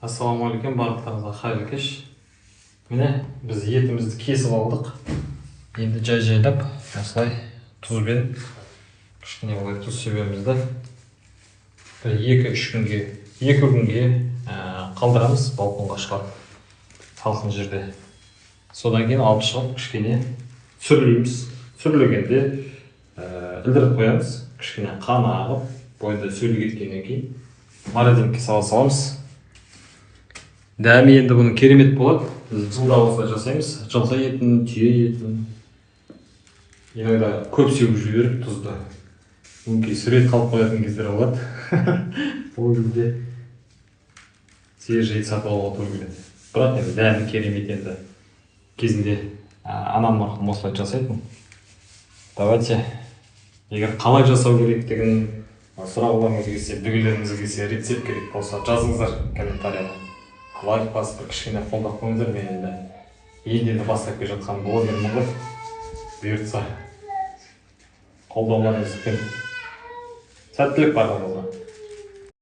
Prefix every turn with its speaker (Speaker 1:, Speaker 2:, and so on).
Speaker 1: Ассалаумағалейкум, барлықтарыңызға қайырлы кеш. Міне біз етімізді кесіп алдық. Енді жай-жайлап осылай тұзбен кішкене олай тұз себеміз да бір 2 күнге қалдырамыз, балконға шығарып салқын жерде. Содан кейін алып шығып кішкене сүрлейміз. Сүрлегенде ілдіріп қоямыз. Кішкене қаны ағып, бойында сөлі кеткеннен кейін морозилкаға саламыз. Дәмі енді бұның керемет болады. Біз жылда осылай жасаймыз. Жылқы етін, түйе етін. Енді көп сеуіп жіберіп тұзды. Мүмкін сурет қалып қоятын кездер болады. Ол кезде свежий ет сатып алуға тура келеді. Бірақ енді дәмі керемет енді. Кезінде анам марқұм осылай жасайтын. Давайте, егер қалай жасау керектігін сұрауларыңыз келсе, білгілеріңіз келсе, рецепт керек болса жазыңыздар комментарияға. Лайк басып, кішкене қолдап қойыңыздар. Мен енді бастап келе жатқан блогермін ғой. Бұйыртса қолдауларыңызды күтемін. Сәттілік барлығыңызға.